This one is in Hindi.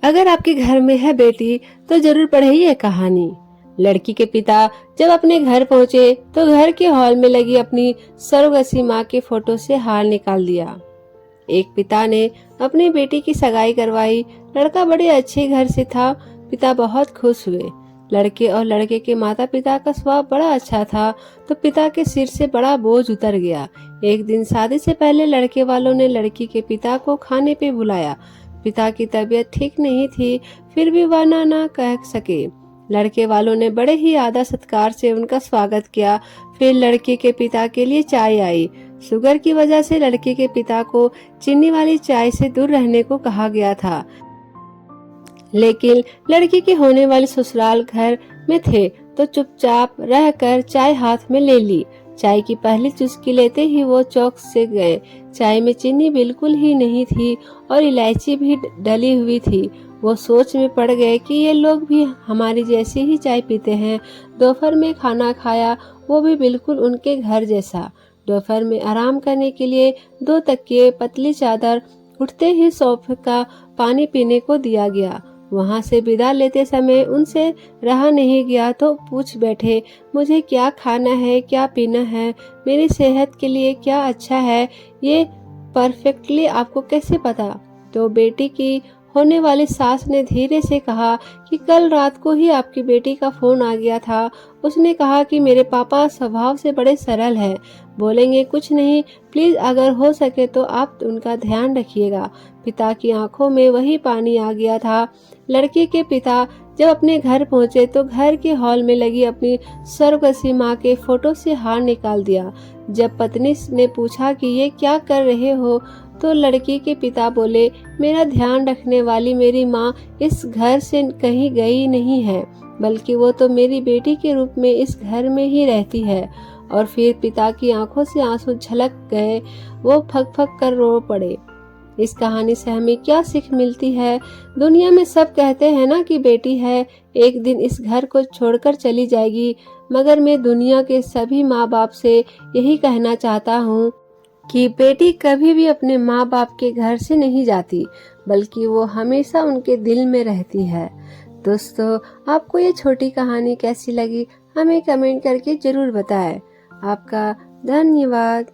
अगर आपके घर में है बेटी तो जरूर पढ़े ये कहानी। लड़की के पिता जब अपने घर पहुंचे तो घर के हॉल में लगी अपनी सर्वगसी माँ के फोटो से हार निकाल दिया। एक पिता ने अपनी बेटी की सगाई करवाई। लड़का बड़े अच्छे घर से था। पिता बहुत खुश हुए। लड़के और लड़के के माता पिता का स्वभाव बड़ा अच्छा था, तो पिता के सिर से बड़ा बोझ उतर गया। एक दिन शादी से पहले लड़के वालों ने लड़की के पिता को खाने पे बुलाया। पिता की तबीयत ठीक नहीं थी, फिर भी वह ना कह सके। लड़के वालों ने बड़े ही आदर सत्कार से उनका स्वागत किया। फिर लड़के के पिता के लिए चाय आई। शुगर की वजह से लड़के के पिता को चीनी वाली चाय से दूर रहने को कहा गया था, लेकिन लड़की के होने वाले ससुराल घर में थे तो चुपचाप रहकर चाय हाथ में ले ली। चाय की पहली चुस्की लेते ही वो चौंक से गए। चाय में चीनी बिल्कुल ही नहीं थी और इलायची भी डली हुई थी। वो सोच में पड़ गए कि ये लोग भी हमारी जैसी ही चाय पीते हैं। दोपहर में खाना खाया, वो भी बिल्कुल उनके घर जैसा। दोपहर में आराम करने के लिए 2 तकिए, पतली चादर, उठते ही सोफे का पानी पीने को दिया गया। वहां से विदा लेते समय उनसे रहा नहीं गया तो पूछ बैठे, मुझे क्या खाना है, क्या पीना है, मेरी सेहत के लिए क्या अच्छा है, ये परफेक्टली आपको कैसे पता? तो बेटी की होने वाली सास ने धीरे से कहा कि कल रात को ही आपकी बेटी का फोन आ गया था। उसने कहा कि मेरे पापा स्वभाव से बड़े सरल हैं, बोलेंगे कुछ नहीं, प्लीज अगर हो सके तो आप उनका ध्यान रखिएगा। पिता की आंखों में वही पानी आ गया था। लड़के के पिता जब अपने घर पहुंचे तो घर के हॉल में लगी अपनी स्वर्गवासी माँ के फोटो से हार निकाल दिया। जब पत्नी ने पूछा कि ये क्या कर रहे हो, तो लड़की के पिता बोले, मेरा ध्यान रखने वाली मेरी माँ इस घर से कहीं गई नहीं है, बल्कि वो तो मेरी बेटी के रूप में इस घर में ही रहती है। और फिर पिता की आंखों से आंसू झलक गए। वो फक फक कर रो पड़े। इस कहानी से हमें क्या सीख मिलती है? दुनिया में सब कहते हैं ना कि बेटी है एक दिन इस घर को छोड़कर चली जाएगी, मगर मैं दुनिया के सभी माँ बाप से यही कहना चाहता हूँ कि बेटी कभी भी अपने माँ बाप के घर से नहीं जाती, बल्कि वो हमेशा उनके दिल में रहती है। दोस्तों, आपको ये छोटी कहानी कैसी लगी हमें कमेंट करके जरूर बताएं। आपका धन्यवाद।